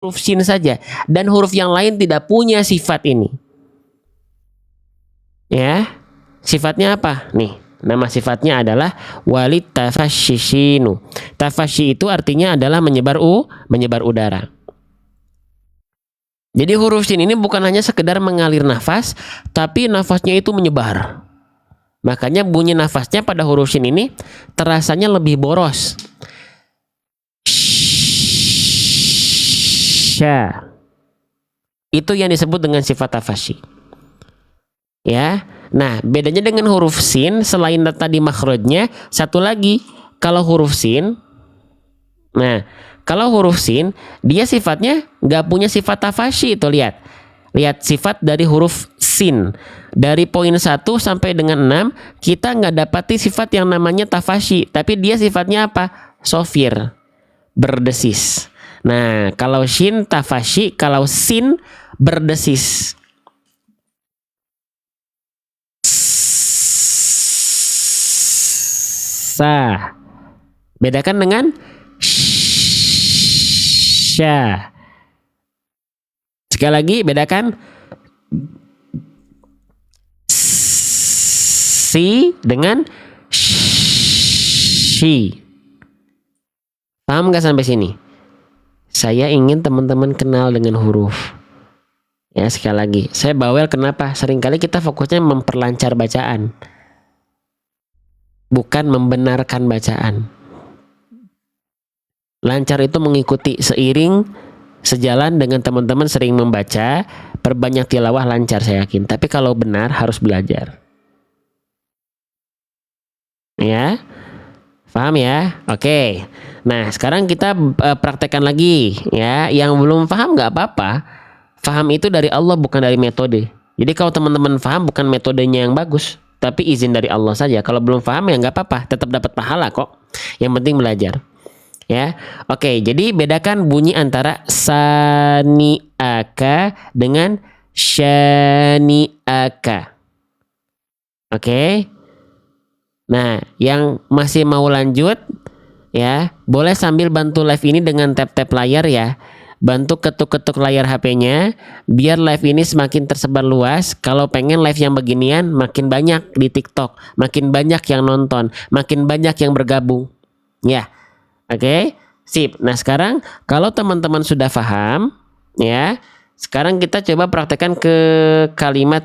huruf shin saja dan huruf yang lain tidak punya sifat ini. Ya, sifatnya apa? Nih, nama sifatnya adalah walid tafashishinu. Tafashi itu artinya adalah menyebar udara. Jadi huruf shin ini bukan hanya sekedar mengalir nafas, tapi nafasnya itu menyebar. Makanya bunyi nafasnya pada huruf shin ini terasanya lebih boros. Sya. Itu yang disebut dengan sifat tafashi. Ya. Nah, bedanya dengan huruf sin selain tadi makhrajnya, satu lagi, kalau huruf sin, nah, kalau huruf sin dia sifatnya nggak punya sifat tafashi. Itu lihat sifat dari huruf sin dari poin 1 sampai dengan 6 kita nggak dapati sifat yang namanya tafashi, tapi dia sifatnya apa? Sofir, berdesis. Nah, kalau shin tafashi, kalau sin berdesis. Sa. Bedakan dengan sya. Sekali lagi bedakan si dengan shi. Paham nggak sampai sini? Saya ingin teman-teman kenal dengan huruf. Ya, sekali lagi, saya bawel kenapa? Seringkali kita fokusnya memperlancar bacaan, bukan membenarkan bacaan. Lancar itu mengikuti seiring sejalan dengan teman-teman sering membaca, perbanyak tilawah, lancar saya yakin. Tapi kalau benar harus belajar. Ya. Paham ya? Oke. Nah, sekarang kita praktekkan lagi ya. Yang belum paham nggak apa-apa. Paham itu dari Allah, bukan dari metode. Jadi kalau teman-teman paham, bukan metodenya yang bagus, tapi izin dari Allah saja. Kalau belum paham ya nggak apa-apa, tetap dapat pahala kok. Yang penting belajar. Ya. Oke, jadi bedakan bunyi antara sani'aka dengan syani'aka. Oke. Nah, yang masih mau lanjut ya, boleh sambil bantu live ini dengan tap-tap layar ya. Bantu ketuk-ketuk layar HP-nya biar live ini semakin tersebar luas. Kalau pengen live yang beginian makin banyak di TikTok, makin banyak yang nonton, makin banyak yang bergabung. Ya. Oke, sip. Nah, sekarang kalau teman-teman sudah paham ya, sekarang kita coba praktekkan ke kalimat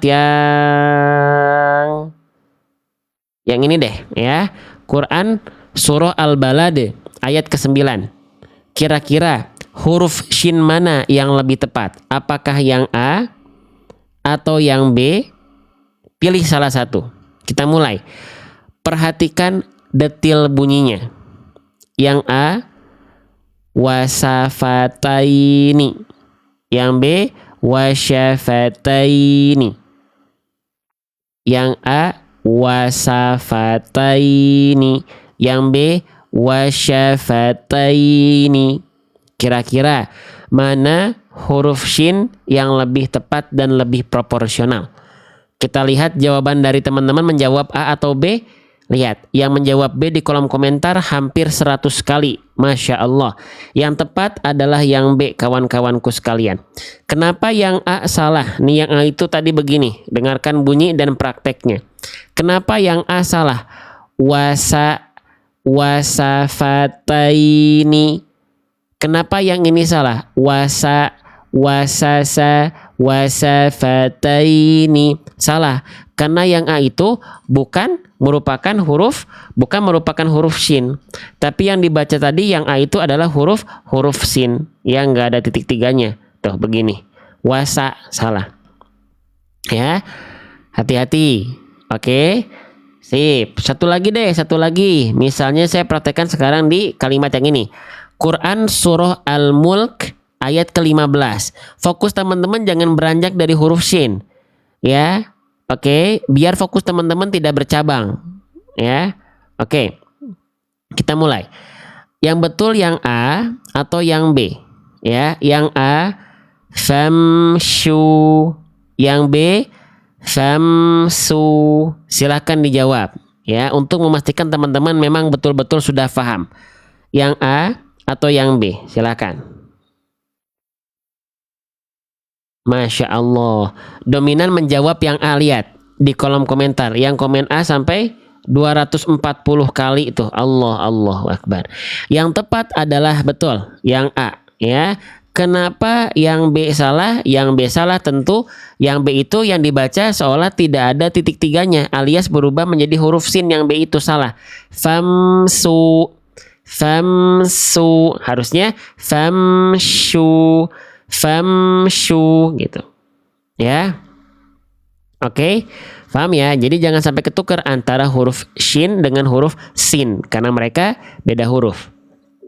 yang ini deh ya. Quran surah Al-Balad ayat ke-9. Kira-kira huruf shin mana yang lebih tepat? Apakah yang A atau yang B? Pilih salah satu. Kita mulai. Perhatikan detil bunyinya. Yang A wasafataini. Yang B wasyafataini. Yang A wasafataini, yang B wasyafataini. Kira-kira mana huruf shin yang lebih tepat dan lebih proporsional? Kita lihat jawaban dari teman-teman menjawab A atau B. Lihat, yang menjawab B di kolom komentar hampir 100 kali. Masya Allah. Yang tepat adalah yang B, kawan-kawanku sekalian. Kenapa yang A salah? Nih, yang A itu tadi begini. Dengarkan bunyi dan prakteknya. Kenapa yang A salah? Wasafataini. Kenapa yang ini salah? Wasafataini. Salah. Karena yang A itu bukan merupakan huruf shin. Tapi yang dibaca tadi yang A itu adalah huruf shin yang enggak ada titik tiganya. Tuh begini. Wasa salah. Ya. Hati-hati. Oke. Sip. Satu lagi. Misalnya saya praktekkan sekarang di kalimat yang ini. Quran surah Al-Mulk ayat ke-15. Fokus teman-teman jangan beranjak dari huruf shin. Ya. Oke, biar fokus teman-teman tidak bercabang. Ya. Oke. Kita mulai. Yang betul yang A atau yang B? Ya, yang A famshu, yang B famsu. Silahkan dijawab ya, untuk memastikan teman-teman memang betul-betul sudah paham. Yang A atau yang B? Silahkan. Masya Allah. Dominan menjawab yang A, lihat di kolom komentar. Yang komen A sampai 240 kali itu. Allahu Akbar. Yang tepat adalah betul yang A, ya. Kenapa yang B salah? Yang B salah tentu yang B itu yang dibaca seolah tidak ada titik tiganya, alias berubah menjadi huruf sin. Yang B itu salah. Famsu, famsu, harusnya famshu, famshu gitu. Ya. Oke. Paham ya? Jadi jangan sampai ketukar antara huruf shin dengan huruf sin karena mereka beda huruf.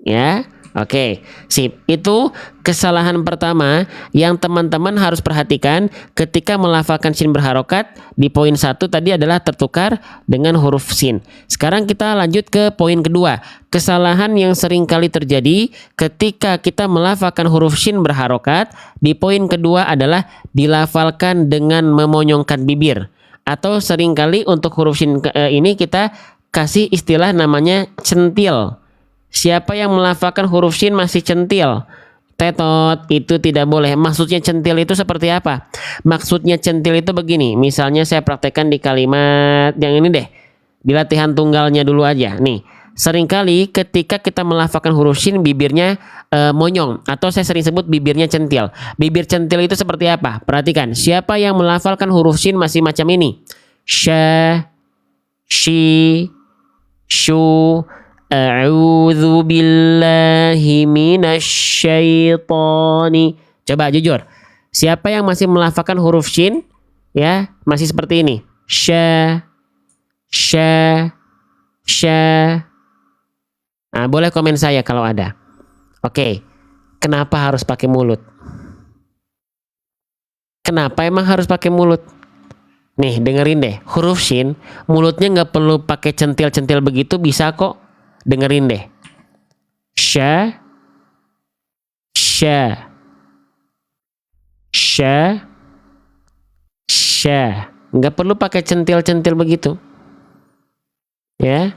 Ya. Oke, sip. Itu kesalahan pertama yang teman-teman harus perhatikan ketika melafalkan shin berharokat. Di poin 1 tadi adalah tertukar dengan huruf shin. Sekarang kita lanjut ke poin kedua. Kesalahan yang sering kali terjadi ketika kita melafalkan huruf shin berharokat. Di poin kedua adalah dilafalkan dengan memonyongkan bibir. Atau seringkali untuk huruf shin ini kita kasih istilah namanya centil. Siapa yang melafalkan huruf shin masih centil, tetot, itu tidak boleh. Maksudnya centil itu seperti apa? Maksudnya centil itu begini. Misalnya saya praktekkan di kalimat yang ini deh. Di latihan tunggalnya dulu aja. Nih, seringkali ketika kita melafalkan huruf shin bibirnya monyong, atau saya sering sebut bibirnya centil. Bibir centil itu seperti apa? Perhatikan. Siapa yang melafalkan huruf shin masih macam ini? Sya, shi, shu. A'udzu billahi minasyaitani. Coba jujur. Siapa yang masih melafalkan huruf shin? Ya, masih seperti ini. Sya, sya, sya. Nah, boleh komen saya kalau ada. Oke. Kenapa harus pakai mulut? Kenapa emang harus pakai mulut? Nih, dengerin deh. Huruf shin, mulutnya nggak perlu pakai centil-centil begitu, bisa kok. Dengerin deh. Sya, sya, sya, sya. Nggak perlu pakai centil-centil begitu. Ya.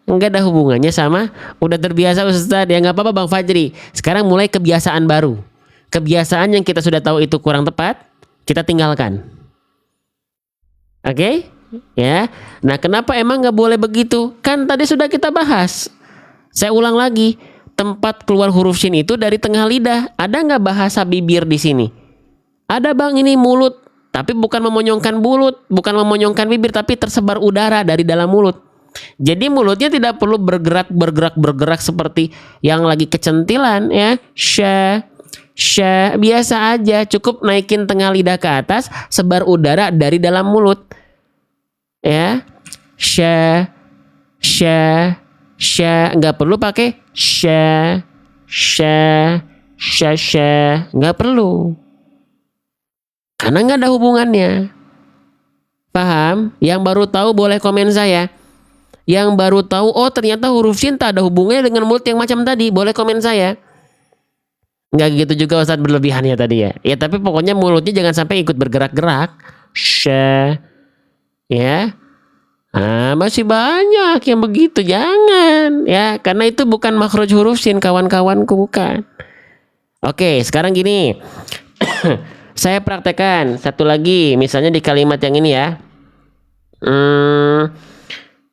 Nggak ada hubungannya sama udah terbiasa Ustaz. Ya nggak apa-apa Bang Fajri. Sekarang mulai kebiasaan baru. Kebiasaan yang kita sudah tahu itu kurang tepat, kita tinggalkan. Oke? Ya, nah kenapa emang nggak boleh begitu? Kan tadi sudah kita bahas. Saya ulang lagi, tempat keluar huruf shin itu dari tengah lidah. Ada nggak bahasa bibir di sini? Ada Bang, ini mulut, tapi bukan memonyongkan mulut, bukan memonyongkan bibir, tapi tersebar udara dari dalam mulut. Jadi mulutnya tidak perlu bergerak seperti yang lagi kecentilan, ya. Sya, sya, biasa aja, cukup naikin tengah lidah ke atas, sebar udara dari dalam mulut. Ya, sya, sya, sya, nggak perlu pakai sya, sya, sya, sya, nggak perlu, karena nggak ada hubungannya. Paham? Yang baru tahu boleh komen saya. Yang baru tahu, oh ternyata huruf shin tak ada hubungannya dengan mulut yang macam tadi, boleh komen saya. Nggak gitu juga Ustadz berlebihannya tadi ya. Ya tapi pokoknya mulutnya jangan sampai ikut bergerak-gerak. Sya. Ya, nah, masih banyak yang begitu, jangan ya, karena itu bukan makhraj huruf shin kawan-kawanku, bukan. Oke, sekarang gini, saya praktekkan satu lagi, misalnya di kalimat yang ini ya,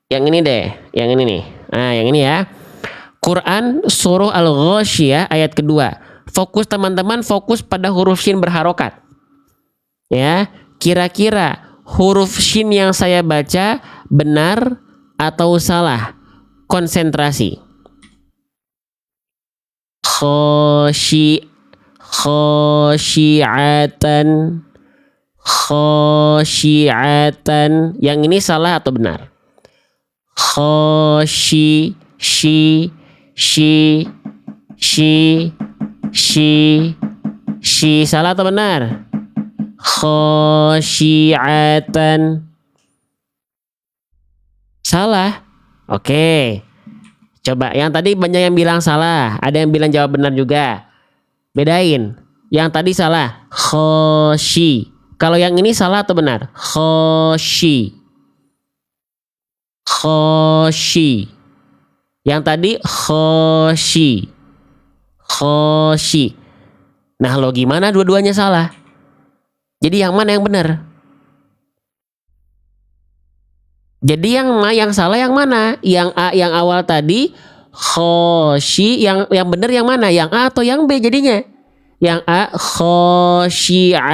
yang ini deh, yang ini nih, nah yang ini ya, Quran surah Al-Ghasyiyah ayat kedua, fokus teman-teman, fokus pada huruf shin berharokat, ya, kira-kira huruf shin yang saya baca benar atau salah? Konsentrasi. Khosyi'atan, khosyi'atan. Yang ini salah atau benar? Shi, salah atau benar? Khosyi'atan. Salah. Oke. Coba yang tadi banyak yang bilang salah, ada yang bilang jawab benar juga. Bedain. Yang tadi salah, khosyi. Kalau yang ini salah atau benar? Khosyi. Khosyi. Yang tadi khosyi. Khosyi. Nah, lo gimana dua-duanya salah? Jadi yang mana yang benar? Jadi yang salah yang mana? Yang A yang awal tadi khoshi, yang benar yang mana? Yang A atau yang B jadinya? Yang A khosyiatan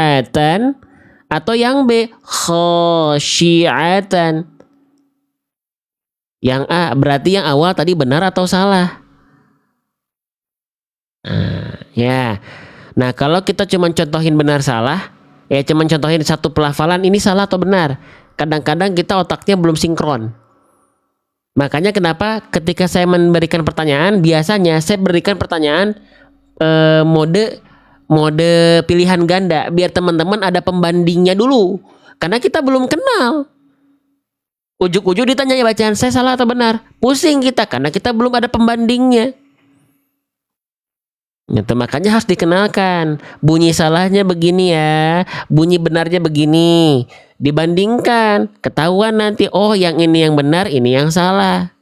atau yang B khosyiatan? Yang A berarti yang awal tadi benar atau salah? Ya. Nah, kalau kita cuma contohin benar salah, ya cuma contohin satu pelafalan ini salah atau benar. Kadang-kadang kita otaknya belum sinkron. Makanya kenapa ketika saya memberikan pertanyaan, biasanya saya berikan pertanyaan mode pilihan ganda biar teman-teman ada pembandingnya dulu. Karena kita belum kenal. Ujuk-ujuk ditanya bacaan saya salah atau benar. Pusing kita karena kita belum ada pembandingnya. Itu makanya harus dikenalkan. Bunyi salahnya begini ya, bunyi benarnya begini. Dibandingkan, ketahuan nanti oh yang ini yang benar, ini yang salah.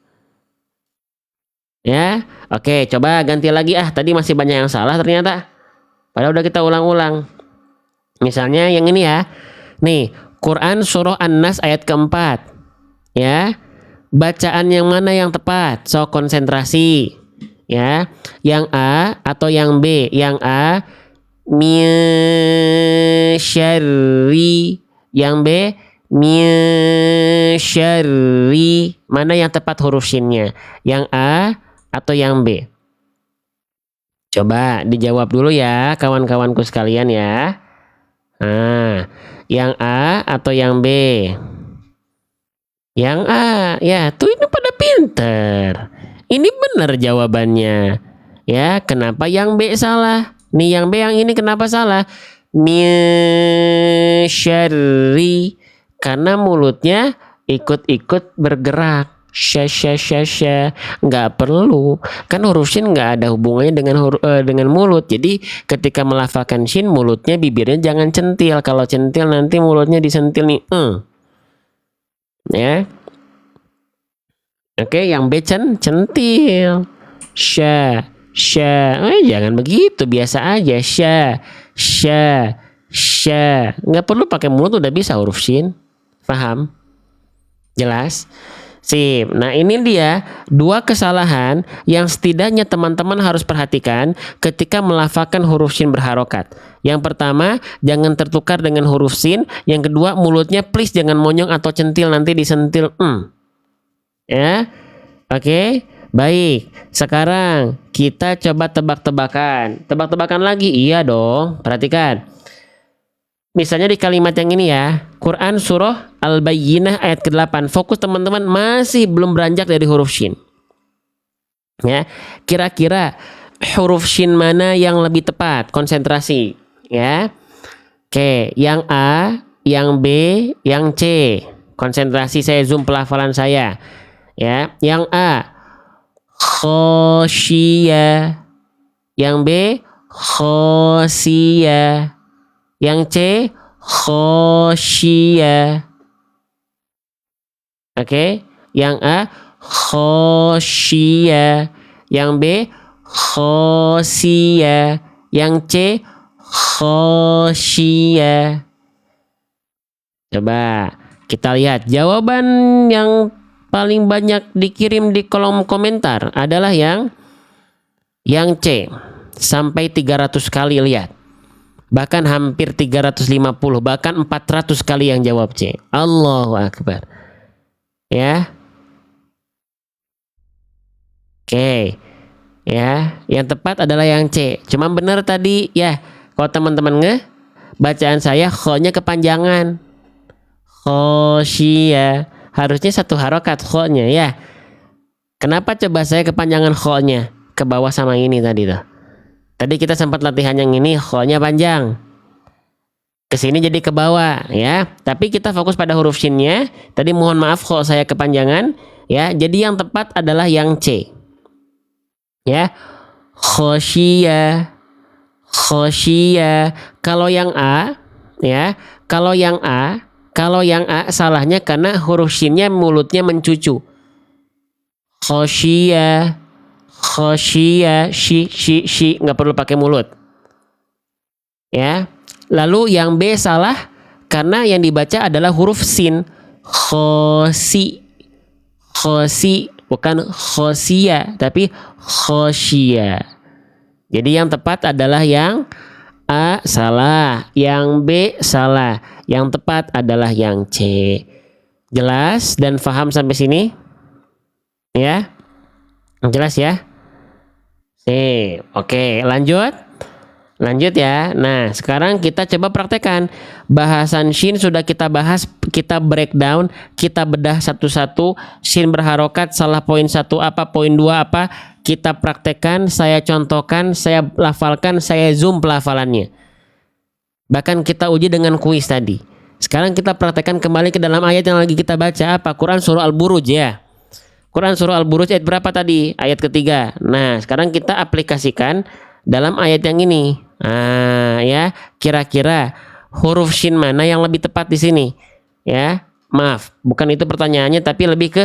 Ya, oke, coba ganti lagi tadi masih banyak yang salah ternyata. Padahal udah kita ulang-ulang. Misalnya yang ini ya. Nih, Quran surah An-Nas ayat keempat. Ya, bacaan yang mana yang tepat? So konsentrasi. Ya, yang A atau yang B? Yang A min-syarri, yang B min-syarri. Mana yang tepat huruf shinnya? Yang A atau yang B? Coba dijawab dulu ya kawan-kawanku sekalian ya. Nah, yang A atau yang B? Yang A. Ya, tuh ini pada pinter. Ini benar jawabannya. Ya, kenapa yang B salah? Nih yang B yang ini kenapa salah? Min-syarri. Karena mulutnya ikut-ikut bergerak. Sya. Nggak perlu. Kan huruf shin nggak ada hubungannya dengan mulut. Jadi ketika melafalkan shin, mulutnya bibirnya jangan centil. Kalau centil nanti mulutnya disentil nih. Ya. Oke, yang B centil. Sya. Jangan begitu, biasa aja. Sya. Nggak perlu pakai mulut, udah bisa huruf shin. Paham? Jelas? Sip. Nah, ini dia dua kesalahan yang setidaknya teman-teman harus perhatikan ketika melafalkan huruf shin berharokat. Yang pertama, jangan tertukar dengan huruf shin. Yang kedua, mulutnya please jangan monyong atau centil, nanti disentil. Ya. Oke. Baik. Sekarang kita coba tebak-tebakan. Tebak-tebakan lagi. Iya dong. Perhatikan. Misalnya di kalimat yang ini ya, Quran surah Al-Bayyinah ayat ke-8. Fokus teman-teman, masih belum beranjak dari huruf shin. Ya, kira-kira huruf shin mana yang lebih tepat? Konsentrasi, ya. Oke, yang A, yang B, yang C. Konsentrasi, saya zoom pelafalan saya. Ya, yang A khosyiyah, yang B khosyiyah. Yang C khosyiyah. Oke, yang A khosyiyah, yang B khosyiyah, yang C khosyiyah. Coba kita lihat jawaban yang paling banyak dikirim di kolom komentar adalah yang C. Sampai 300 kali lihat. Bahkan hampir 350, bahkan 400 kali yang jawab C. Allahu Akbar. Ya. Oke. Ya, yang tepat adalah yang C. Cuma benar tadi ya. Kalau teman-teman bacaan saya kho-nya kepanjangan. Khosyiyah. Harusnya satu harokat kho-nya ya. Kenapa coba saya kepanjangan kho-nya? Ke bawah sama ini tadi tuh. Tadi kita sempat latihan yang ini, kho-nya panjang. Kesini jadi ke bawah ya. Tapi kita fokus pada huruf shin-nya. Tadi mohon maaf kho saya kepanjangan ya. Jadi yang tepat adalah yang C. Ya. Khosyiyah. Kalau yang A ya, kalau yang A salahnya karena huruf shin-nya mulutnya mencucu. Khosyiyah, shi nggak perlu pakai mulut. Ya. Lalu yang B salah karena yang dibaca adalah huruf sin. Khosi. Khosi, bukan khosia, tapi khosya. Jadi yang tepat adalah yang A salah, yang B salah, yang tepat adalah yang C. Jelas dan paham sampai sini? Ya? Jelas ya? Sip. Oke, lanjut. Lanjut ya. Nah, sekarang kita coba praktekkan. Bahasan shin sudah kita bahas, kita breakdown, kita bedah satu-satu. Shin berharokat, salah poin 1 apa, poin 2 apa. Kita praktekkan, saya contohkan, saya lafalkan, saya zoom pelafalannya. Bahkan kita uji dengan kuis tadi. Sekarang kita praktekkan kembali ke dalam ayat yang lagi kita baca apa? Quran surah Al-Buruj ya. Quran surah Al-Buruj ayat berapa tadi? Ayat ketiga. Nah, sekarang kita aplikasikan dalam ayat yang ini. Nah, ya, kira-kira huruf shin mana yang lebih tepat di sini? Ya, maaf, bukan itu pertanyaannya, tapi lebih ke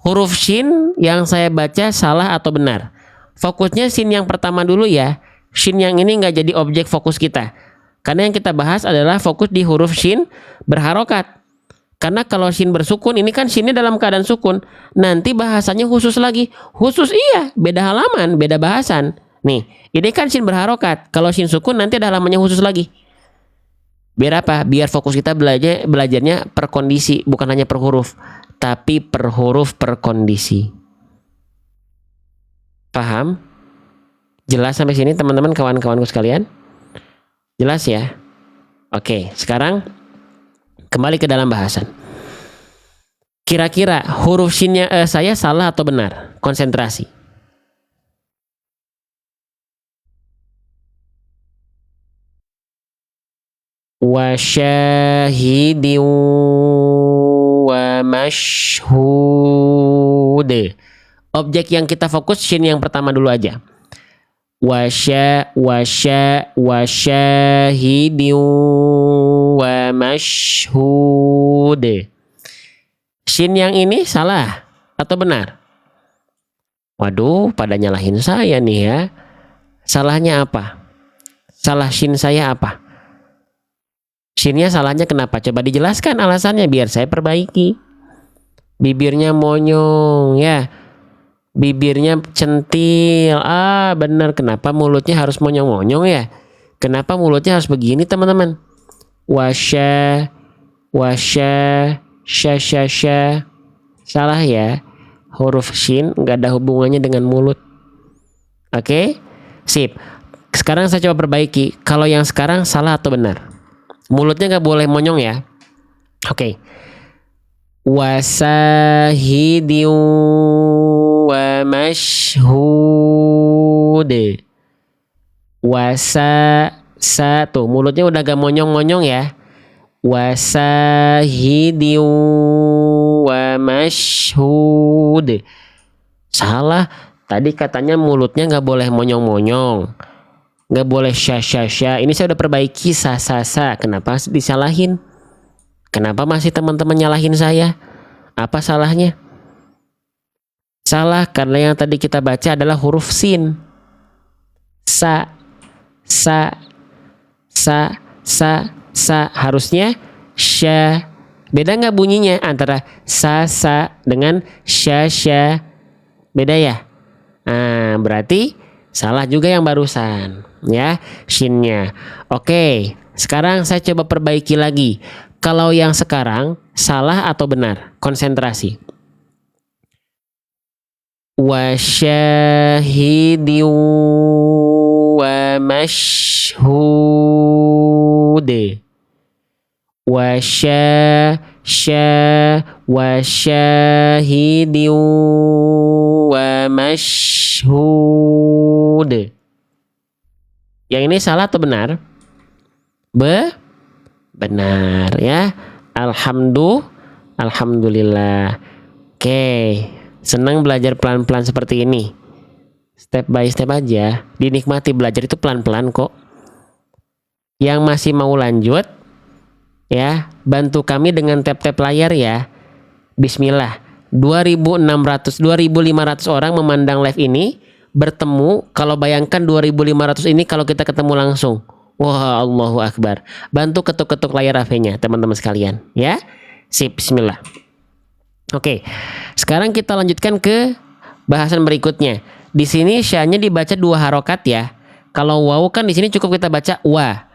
huruf shin yang saya baca salah atau benar. Fokusnya shin yang pertama dulu ya. Shin yang ini nggak jadi objek fokus kita. Karena yang kita bahas adalah fokus di huruf shin berharokat. Karena kalau shin bersukun, ini kan shinnya dalam keadaan sukun. Nanti bahasanya khusus lagi. Khusus iya, beda halaman, beda bahasan. Nih, ini kan shin berharokat. Kalau shin sukun nanti ada halamannya khusus lagi. Biar apa? Biar fokus kita belajarnya per kondisi, bukan hanya per huruf, tapi per huruf per kondisi. Paham? Jelas sampai sini teman-teman, kawan-kawanku sekalian? Jelas ya? Oke, sekarang kembali ke dalam bahasan. Kira-kira huruf shinnya saya salah atau benar? Konsentrasi. Wa syahidin wa mashhud. Objek yang kita fokus shin yang pertama dulu aja. Wa syahidin wa mashhud. Shin yang ini salah atau benar? Waduh, pada nyalahin saya nih ya. Salahnya apa? Salah shin saya apa? Shinnya salahnya kenapa? Coba dijelaskan alasannya biar saya perbaiki. Bibirnya monyong ya. Bibirnya centil. Ah benar, kenapa mulutnya harus monyong-monyong ya? Kenapa mulutnya harus begini teman-teman? Wasya. Salah ya. Huruf shin nggak ada hubungannya dengan mulut. Oke? Sip. Sekarang saya coba perbaiki. Kalau yang sekarang salah atau benar? Mulutnya nggak boleh monyong ya. Oke. Wasahidin wa mashhud. Tuh mulutnya udah gak monyong-monyong ya. Wasahidin wa mashhud. Salah. Tadi katanya mulutnya nggak boleh monyong-monyong. Nggak boleh sya. Ini saya udah perbaiki sa. Kenapa disalahin? Kenapa masih teman-teman nyalahin saya? Apa salahnya? Salah karena yang tadi kita baca adalah huruf sin. Sa. Harusnya sya. Beda nggak bunyinya antara sa dengan sya? Beda ya? Nah, berarti salah juga yang barusan ya, shinnya. Oke, sekarang saya coba perbaiki lagi. Kalau yang sekarang salah atau benar? Konsentrasi. Wa syahidin wa mashhud. Wa syahidin wa mashhud. Yang ini salah atau benar? Benar ya. Alhamdulillah. Oke, senang belajar pelan-pelan seperti ini. Step by step aja. Dinikmati, belajar itu pelan-pelan kok. Yang masih mau lanjut ya, bantu kami dengan tap-tap layar ya. Bismillah. 2.500 orang memandang live ini, bertemu. Kalau bayangkan 2.500 ini kalau kita ketemu langsung. Wah, Allahu Akbar. Bantu ketuk-ketuk layar HP-nya, teman-teman sekalian. Ya, sip, bismillah. Oke, sekarang kita lanjutkan ke bahasan berikutnya. Di sini sya-nya dibaca 2 harokat ya. Kalau waw kan di sini cukup kita baca wa.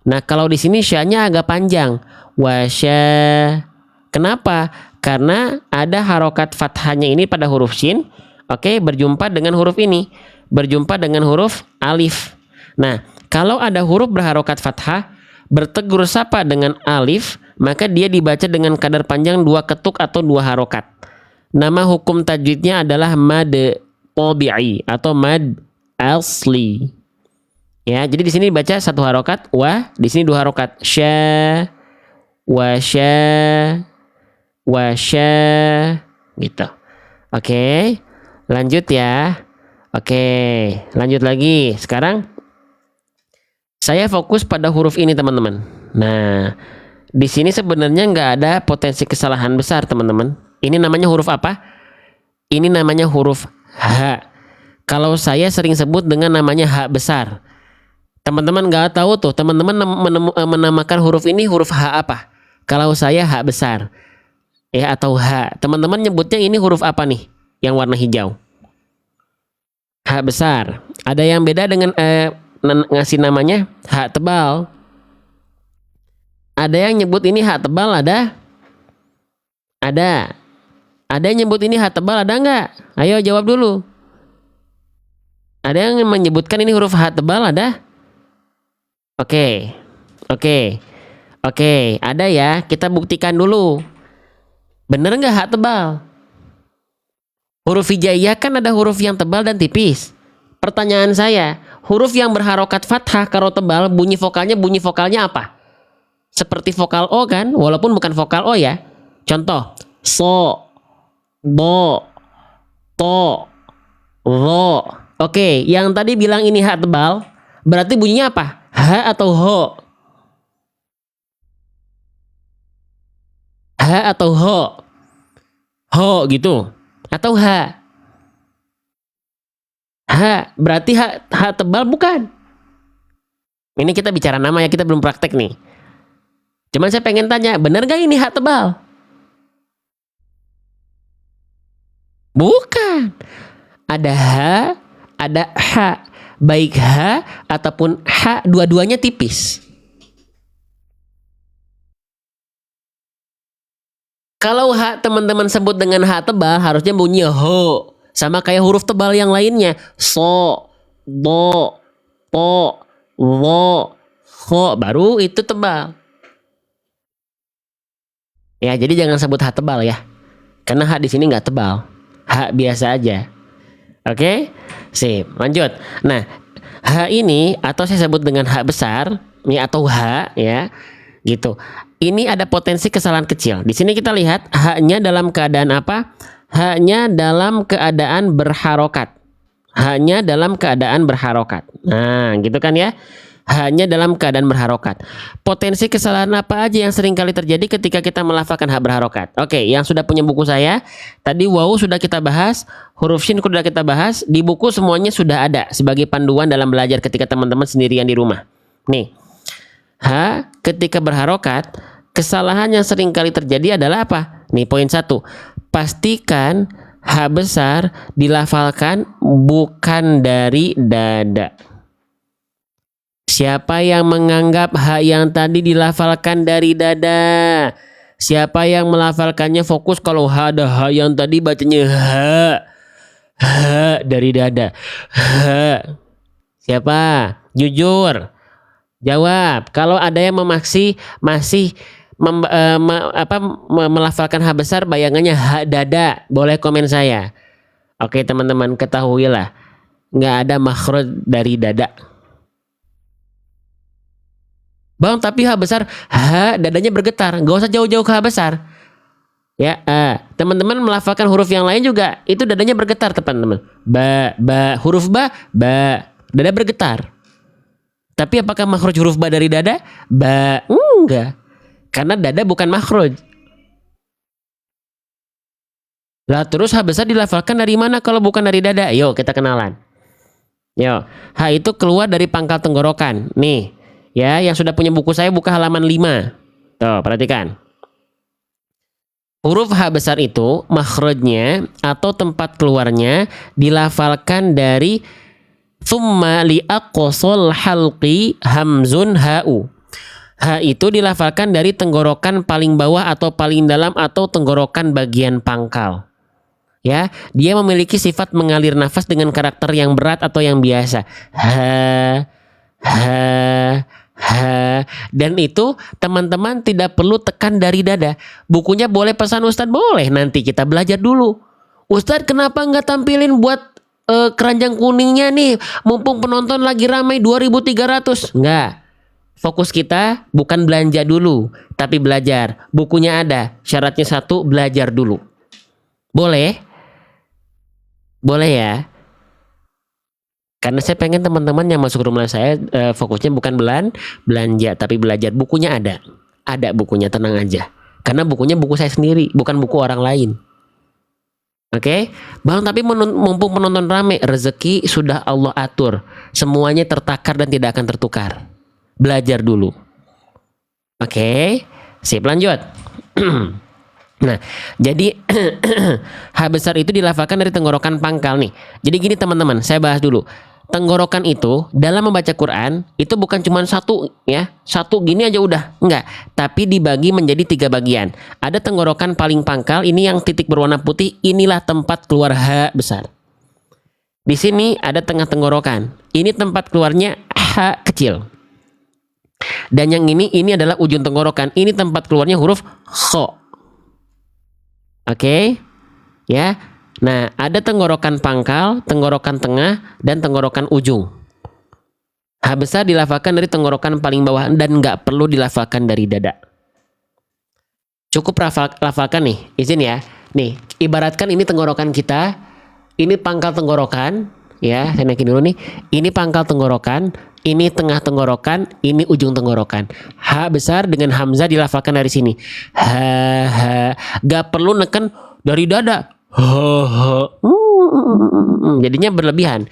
Nah, kalau di sini sya-nya agak panjang. Wasya. Kenapa? Karena ada harokat fathahnya ini pada huruf shin. Oke, berjumpa dengan huruf ini. Berjumpa dengan huruf alif. Nah, kalau ada huruf berharokat fathah bertegur sapa dengan alif, maka dia dibaca dengan kadar panjang 2 ketuk atau 2 harokat. Nama hukum tajwidnya adalah mad tabi'i atau mad asli. Ya, jadi di sini dibaca 1 harokat wa, di sini 2 harokat sya, wasya, wasya, gitu. Oke, lanjut ya. Oke, lanjut lagi. Sekarang saya fokus pada huruf ini, teman-teman. Nah, di sini sebenarnya nggak ada potensi kesalahan besar, teman-teman. Ini namanya huruf apa? Ini namanya huruf H. Kalau saya sering sebut dengan namanya H besar. Teman-teman nggak tahu tuh, teman-teman menamakan huruf ini huruf H apa? Kalau saya H besar, ya atau H. Teman-teman nyebutnya ini huruf apa nih? Yang warna hijau. H besar. Ada yang beda dengan ngasih namanya H tebal. Ada yang nyebut ini H tebal, ada? Ada. Ada yang nyebut ini H tebal, ada nggak? Ayo jawab dulu. Ada yang menyebutkan ini huruf H tebal, ada? Oke. Ada ya. Kita buktikan dulu. Bener nggak H tebal? Huruf hijaiyah kan ada huruf yang tebal dan tipis. Pertanyaan saya, huruf yang berharokat fathah kalau tebal, bunyi vokalnya apa? Seperti vokal O kan, walaupun bukan vokal O ya. Contoh, so, bo, to, ro. Oke, yang tadi bilang ini H tebal, berarti bunyinya apa? H atau ho? H atau ho? Ho gitu. Atau H? H, berarti H tebal bukan? Ini kita bicara nama ya, kita belum praktek nih. Cuman saya pengen tanya, bener gak ini H tebal? Bukan. Ada H, ada H. Baik H ataupun H, dua-duanya tipis. Kalau H teman-teman sebut dengan H tebal, harusnya bunyinya ho. Sama kayak huruf tebal yang lainnya. So, do, to, wo, ho. Baru itu tebal. Ya, jadi jangan sebut H tebal ya. Karena H di sini nggak tebal. H biasa aja. Oke? Sip, lanjut. Nah, H ini atau saya sebut dengan H besar, ya atau H ya. Gitu. Ini ada potensi kesalahan kecil. Di sini kita lihat H-nya dalam keadaan apa? H-nya dalam keadaan berharokat. H-nya dalam keadaan berharokat. Nah, gitu kan ya. H-nya dalam keadaan berharokat. Potensi kesalahan apa aja yang sering kali terjadi ketika kita melafalkan H berharokat? Oke, yang sudah punya buku saya, tadi waw sudah kita bahas, huruf shin sudah kita bahas, di buku semuanya sudah ada sebagai panduan dalam belajar ketika teman-teman sendirian di rumah. Nih, H ketika berharokat, kesalahan yang sering kali terjadi adalah apa? Nih poin 1. Pastikan H besar dilafalkan bukan dari dada. Siapa yang menganggap H yang tadi dilafalkan dari dada? Siapa yang melafalkannya fokus kalau H ada H yang tadi bacanya H dari dada. H. Siapa? Jujur. Jawab. Kalau ada yang masih melafalkan H besar bayangannya H dada, boleh komen saya. Oke teman-teman, ketahuilah nggak ada makhraj dari dada. Bang, tapi H besar, H dadanya bergetar, nggak usah jauh-jauh ke H besar. Ya, teman-teman melafalkan huruf yang lain juga, itu dadanya bergetar, teman-teman. Huruf ba, dada bergetar. Tapi apakah makhraj huruf ba dari dada? Enggak. Karena dada bukan makhraj. Lah terus H besar dilafalkan dari mana kalau bukan dari dada? Yuk kita kenalan. Yuk, H itu keluar dari pangkal tenggorokan. Nih. Ya, yang sudah punya buku saya buka halaman 5. Tuh, perhatikan. Huruf H besar itu makhrajnya atau tempat keluarnya dilafalkan dari thumma li aqsal halqi hamzun ha'u. H itu dilafalkan dari tenggorokan paling bawah atau paling dalam atau tenggorokan bagian pangkal. Ya, dia memiliki sifat mengalir nafas dengan karakter yang berat atau yang biasa. Ha, dan itu teman-teman tidak perlu tekan dari dada. Bukunya boleh pesan Ustadz, boleh, nanti kita belajar dulu. Ustadz, kenapa nggak tampilin buat keranjang kuningnya nih, mumpung penonton lagi ramai 2.300? Nggak. Fokus kita bukan belanja dulu, tapi belajar. Bukunya ada, syaratnya satu, belajar dulu. Boleh? Boleh ya? Karena saya pengen teman-teman yang masuk rumah saya fokusnya bukan belanja, tapi belajar. Bukunya ada. Ada bukunya, tenang aja. Karena bukunya buku saya sendiri, bukan buku orang lain. Oke? Bang, tapi mumpung penonton rame, rezeki sudah Allah atur. Semuanya tertakar dan tidak akan tertukar. Belajar dulu. Oke? Sip, lanjut. Nah, jadi H besar itu dilafalkan dari tenggorokan pangkal nih. Jadi gini teman-teman, saya bahas dulu. Tenggorokan itu dalam membaca Quran itu bukan cuma satu ya, satu gini aja udah, enggak. Tapi dibagi menjadi 3 bagian. Ada tenggorokan paling pangkal, ini yang titik berwarna putih, inilah tempat keluar H besar. Di sini ada tengah tenggorokan, ini tempat keluarnya H kecil. Dan yang ini adalah ujung tenggorokan, ini tempat keluarnya huruf Kho. Oke, ya. Nah, ada tenggorokan pangkal, tenggorokan tengah, dan tenggorokan ujung. H besar dilafalkan dari tenggorokan paling bawah dan nggak perlu dilafalkan dari dada. Cukup lafalkan nih, izin ya. Nih, ibaratkan ini tenggorokan kita, ini pangkal tenggorokan, ya. Saya naikin dulu nih. Ini pangkal tenggorokan, ini tengah tenggorokan, ini ujung tenggorokan. H besar dengan hamzah dilafalkan dari sini. Gak perlu neken dari dada. Jadinya berlebihan.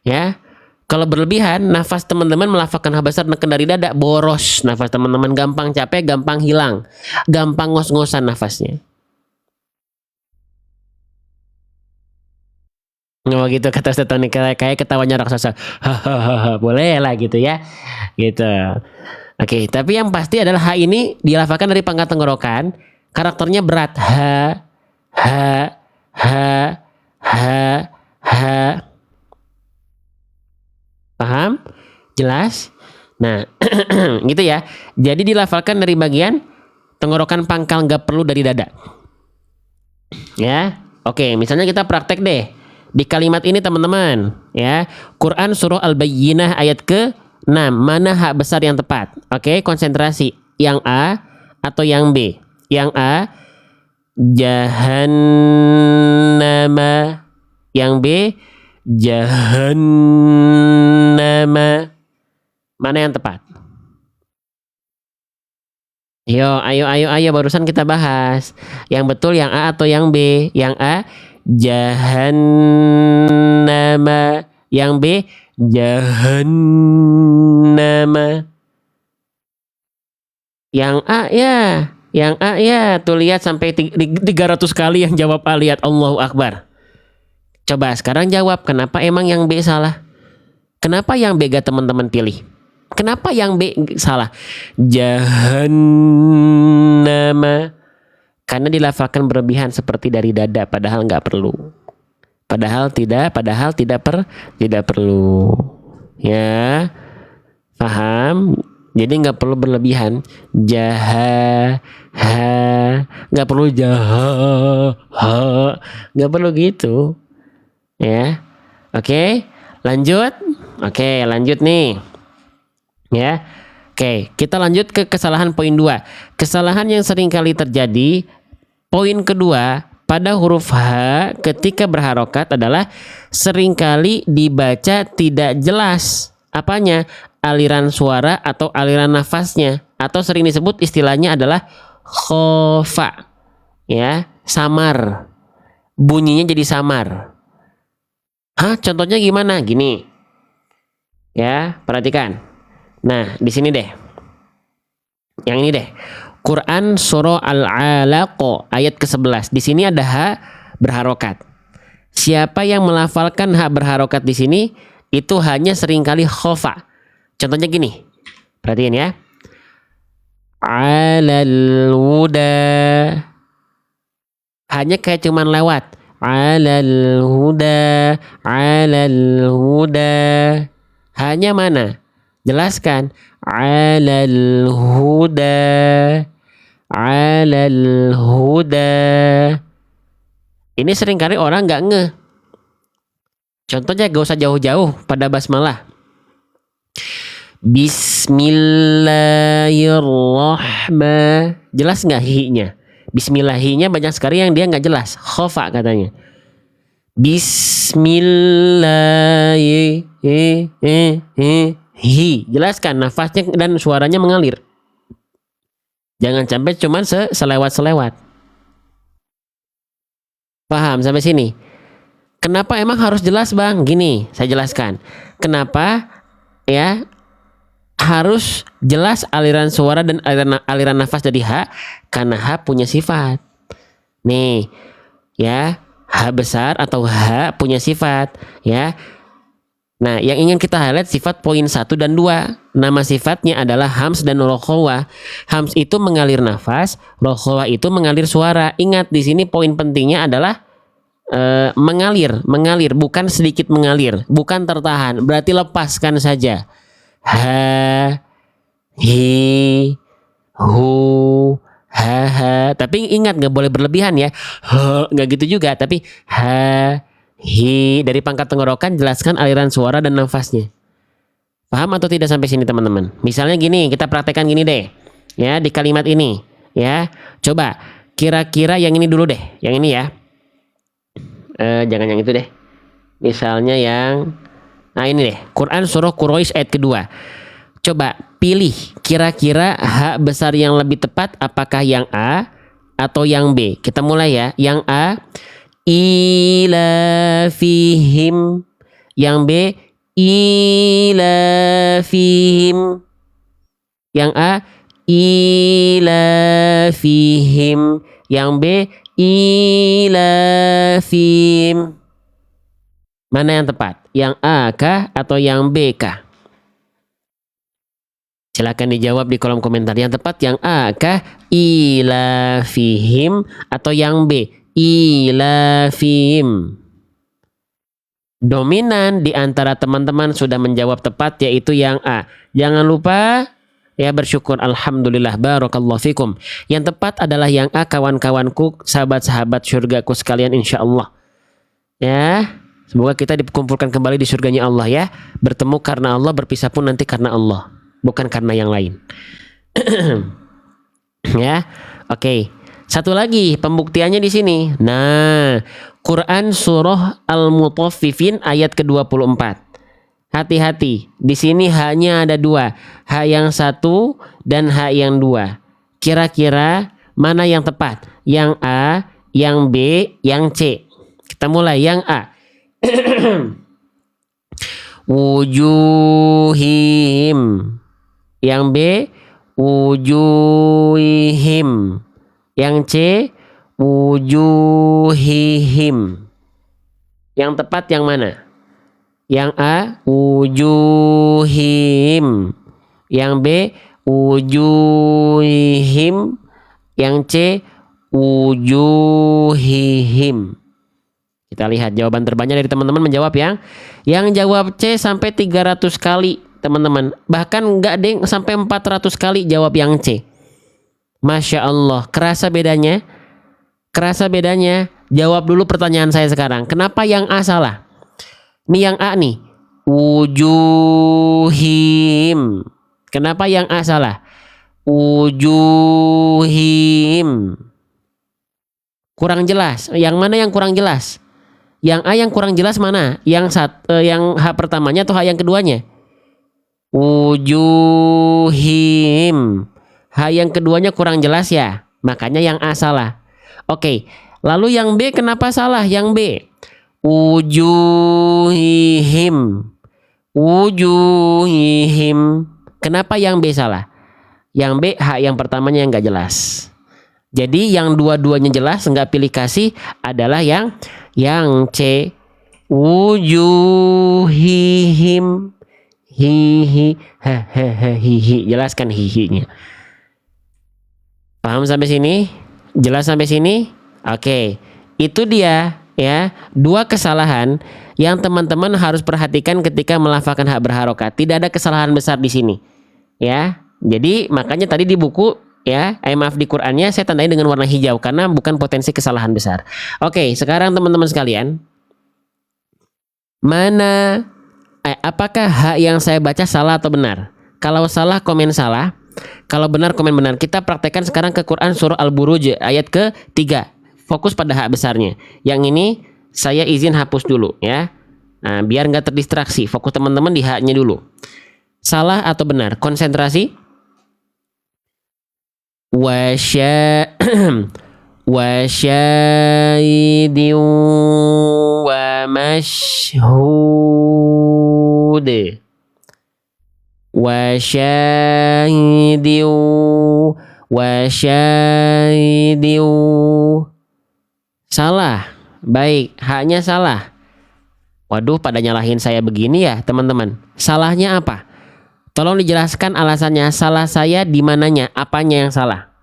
Ya. Kalau berlebihan, nafas teman-teman melafalkan H besar neken dari dada, boros nafas teman-teman, gampang capek, gampang hilang, gampang ngos-ngosan nafasnya. Oh gitu, kata Ustaz Tony, kayak ketawanya raksasa. Hahaha, boleh lah gitu ya. Gitu. Oke, tapi yang pasti adalah H ini dilafalkan dari pangkal tenggorokan, karakternya berat. H. Paham? Jelas? Nah, gitu ya. Jadi dilafalkan dari bagian tenggorokan pangkal, nggak perlu dari dada. Ya. Oke, misalnya kita praktek deh. Di kalimat ini teman-teman, ya. Quran surah Al-Bayyinah ayat ke-6. Mana H besar yang tepat? Oke, konsentrasi. Yang A atau yang B? Yang A, jahannama. Yang B, jahannama. Mana yang tepat? Ayo, barusan kita bahas. Yang betul yang A atau yang B? Yang A, jahannama. Yang B, jahannama. Yang A ya. Yang A ya. Tuh lihat sampai 300 kali yang jawab A. Lihat, Allahu Akbar. Coba sekarang jawab, kenapa emang yang B salah? Kenapa yang B gak teman-teman pilih? Kenapa yang B salah? Jahannama. Karena dilafalkan berlebihan seperti dari dada, padahal nggak perlu. Padahal tidak perlu. Ya, paham? Jadi nggak perlu berlebihan. Nggak perlu nggak perlu gitu. Ya, oke, lanjut. Oke, lanjut nih. Ya, oke, kita lanjut ke kesalahan poin 2. Kesalahan yang sering kali terjadi, poin kedua, pada huruf H ketika berharokat adalah seringkali dibaca tidak jelas. Apanya? Aliran suara atau aliran nafasnya. Atau sering disebut istilahnya adalah khofa. Ya, samar. Bunyinya jadi samar. Contohnya gimana? Gini. Ya, perhatikan. Nah, di sini deh. Yang ini deh. Quran surah Al-Alaq ayat ke-11. Di sini ada ha berharokat. Siapa yang melafalkan ha berharokat di sini itu hanya seringkali khofa. Contohnya gini. Perhatiin ya. Alal huda. Hanya kayak cuman lewat. Alal huda. Alal huda. Hanya mana? Jelaskan. Alal huda. Alal huda. Ini seringkali orang nggak ngeh. Contohnya gak usah jauh-jauh pada basmalah. Bismillahirrahmanirrahim. Jelas nggak hi-nya? Bismillahinya banyak sekali yang dia nggak jelas. Khofa katanya. Bismillahirrahmanirrahim. Jelaskan nafasnya dan suaranya mengalir. Jangan sampai cuman selewat-selewat. Paham sampai sini? Kenapa emang harus jelas, Bang? Gini, saya jelaskan. Kenapa ya harus jelas aliran suara dan aliran nafas dari ha? Karena ha punya sifat. Nih, ya, ha besar atau ha punya sifat, ya. Nah, yang ingin kita highlight sifat poin 1 dan 2. Nama sifatnya adalah hams dan rokhawah. Hams itu mengalir nafas, rokhawah itu mengalir suara. Ingat di sini poin pentingnya adalah mengalir, bukan sedikit mengalir, bukan tertahan. Berarti lepaskan saja. Ha, hi, hu, ha, ha. Tapi ingat nggak boleh berlebihan ya. Nggak gitu juga. Tapi ha, hi, dari pangkat tenggorokan jelaskan aliran suara dan nafasnya. Paham atau tidak sampai sini teman-teman? Misalnya gini, kita praktekkan gini deh. Ya, di kalimat ini, ya. Coba kira-kira yang ini dulu deh, yang ini ya. Jangan yang itu deh. Misalnya yang nah ini deh, Quran surah Quraisy ayat kedua. Coba pilih kira-kira ha besar yang lebih tepat apakah yang A atau yang B. Kita mulai ya. Yang A ila fihim, yang B ila fihim, yang A ila fihim, yang B ila fihim. Mana yang tepat? Yang A kah atau yang B kah? Silakan dijawab di kolom komentar. Yang tepat yang A kah? Ila fihim atau yang B? Ila fihim. Dominan di antara teman-teman sudah menjawab tepat yaitu yang A. Jangan lupa ya bersyukur. Alhamdulillah, barakallahu fikum. Yang tepat adalah yang A, kawan-kawanku, sahabat-sahabat surgaku sekalian insyaallah. Ya, semoga kita dikumpulkan kembali di surganya Allah ya. Bertemu karena Allah, berpisah pun nanti karena Allah, bukan karena yang lain. Ya, oke. Satu lagi pembuktiannya di sini. Nah, Quran surah Al-Mutaffifin ayat ke-24. Hati-hati, di sini hanya ada dua, ha yang satu dan ha yang dua. Kira-kira mana yang tepat? Yang A, yang B, yang C. Kita mulai yang A. Wujuhim. Yang B, wujuhihim. Yang C, wujuhihim. Yang tepat yang mana? Yang A, wujuhim. Yang B, wujuhihim. Yang C, wujuhihim. Kita lihat jawaban terbanyak dari teman-teman menjawab yang jawab C sampai 300 kali teman-teman. Bahkan nggak ada yang sampai 400 kali jawab yang C. Masya Allah, kerasa bedanya? Kerasa bedanya? Jawab dulu pertanyaan saya sekarang. Kenapa yang A salah? Ini yang A nih. Wujuhim. Kenapa yang A salah? Wujuhim. Kurang jelas. Yang mana yang kurang jelas? Yang A yang kurang jelas mana? Yang H pertamanya atau H yang keduanya? Wujuhim. H yang keduanya kurang jelas ya. Makanya yang A salah. Oke. Lalu yang B kenapa salah? Yang B. Wujuhihim. Wujuhihim. Kenapa yang B salah? Yang B, H yang pertamanya yang nggak jelas. Jadi yang dua-duanya jelas nggak pilih kasih adalah yang C. Wujuhihim hihi hihi. Jelaskan hihinya. Paham sampai sini? Jelas sampai sini? Oke. Itu dia ya, dua kesalahan yang teman-teman harus perhatikan ketika melafalkan hak berharokat. Tidak ada kesalahan besar di sini. Ya. Jadi makanya tadi di buku ya, maaf di Qur'annya saya tandai dengan warna hijau karena bukan potensi kesalahan besar. Oke, sekarang teman-teman sekalian, mana apakah hak yang saya baca salah atau benar? Kalau salah komen salah, kalau benar komen benar. Kita praktekkan sekarang ke Quran surah Al-Buruj ayat ke-3. Fokus pada hak besarnya. Yang ini saya izin hapus dulu ya. Nah, biar nggak terdistraksi. Fokus teman-teman di haknya dulu. Salah atau benar? Konsentrasi. Wasyahidin wa mashhud. Wasyahidin. Salah. Baik, haknya salah. Waduh, pada nyalahin saya begini ya teman-teman. Salahnya apa? Tolong dijelaskan alasannya. Salah saya di mananya? Apanya yang salah?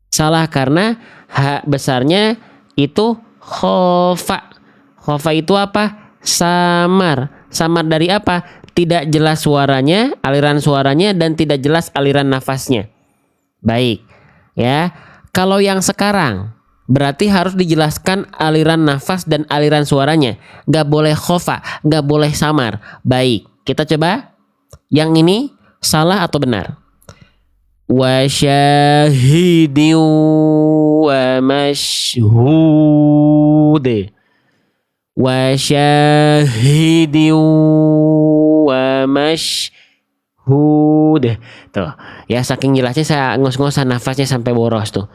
Salah karena hak besarnya itu khofa. Khofa itu apa? Samar. Samar dari apa? Tidak jelas suaranya, aliran suaranya, dan tidak jelas aliran nafasnya. Baik. Ya. Kalau yang sekarang berarti harus dijelaskan aliran nafas dan aliran suaranya. Gak boleh khofa, gak boleh samar. Baik. Kita coba. Yang ini salah atau benar? Wasyahidin wa mashhud. Wasyahidin wa mashhud. Tuh, ya saking jelasnya saya ngos-ngosan nafasnya sampai boros tuh.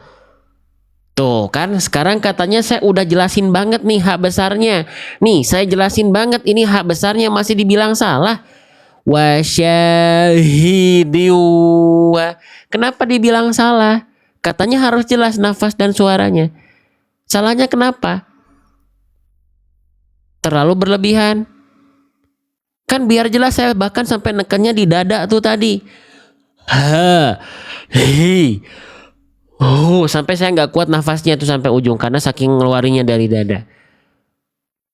Tuh kan sekarang katanya saya udah jelasin banget nih hak besarnya. Nih saya jelasin banget ini hak besarnya masih dibilang salah. Wasyahidin. Kenapa dibilang salah? Katanya harus jelas nafas dan suaranya. Salahnya kenapa? Terlalu berlebihan. Kan biar jelas saya bahkan sampai nekannya di dada tuh tadi. Sampai saya nggak kuat nafasnya tuh sampai ujung karena saking ngeluarinnya dari dada.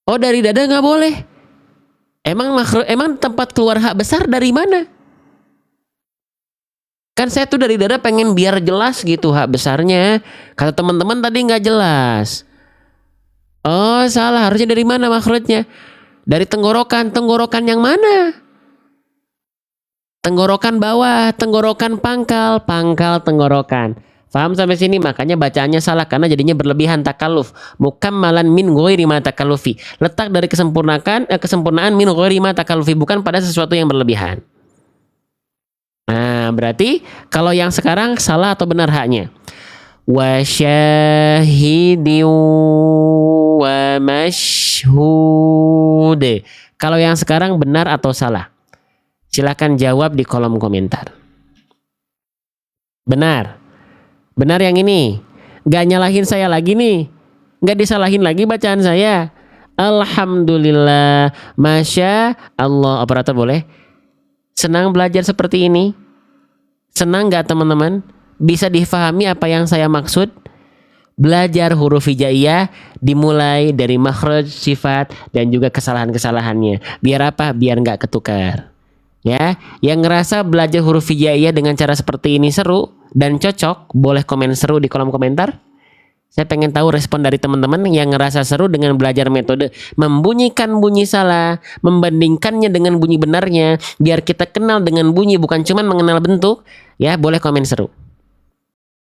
Oh, dari dada nggak boleh. Emang tempat keluar hak besar dari mana? Kan saya tuh dari dada pengen biar jelas gitu hak besarnya. Kata teman-teman tadi nggak jelas. Oh salah, harusnya dari mana makhrajnya? Dari tenggorokan. Tenggorokan yang mana? Tenggorokan bawah, tenggorokan pangkal, pangkal tenggorokan. Paham sampai sini? Makanya bacaannya salah karena jadinya berlebihan takalluf. Mukammalan min ghairi ma takallufi. Letak dari kesempurnaan min ghairi ma takallufi, bukan pada sesuatu yang berlebihan. Nah, berarti kalau yang sekarang salah atau benar haknya? Wasyahidin wa mashhud. Kalau yang sekarang benar atau salah? Silakan jawab di kolom komentar. Benar. Benar yang ini. Gak nyalahin saya lagi nih. Gak disalahin lagi bacaan saya. Alhamdulillah. Masya Allah. Operator boleh? Senang belajar seperti ini? Senang gak teman-teman? Bisa difahami apa yang saya maksud? Belajar huruf hijaiyah dimulai dari makhraj, sifat, dan juga kesalahan-kesalahannya. Biar apa? Biar gak ketukar. Ya, yang ngerasa belajar huruf hijaiyah dengan cara seperti ini seru dan cocok, boleh komen seru di kolom komentar. Saya pengen tahu respon dari teman-teman yang ngerasa seru dengan belajar metode membunyikan bunyi salah, membandingkannya dengan bunyi benarnya, biar kita kenal dengan bunyi bukan cuma mengenal bentuk. Ya, boleh komen seru.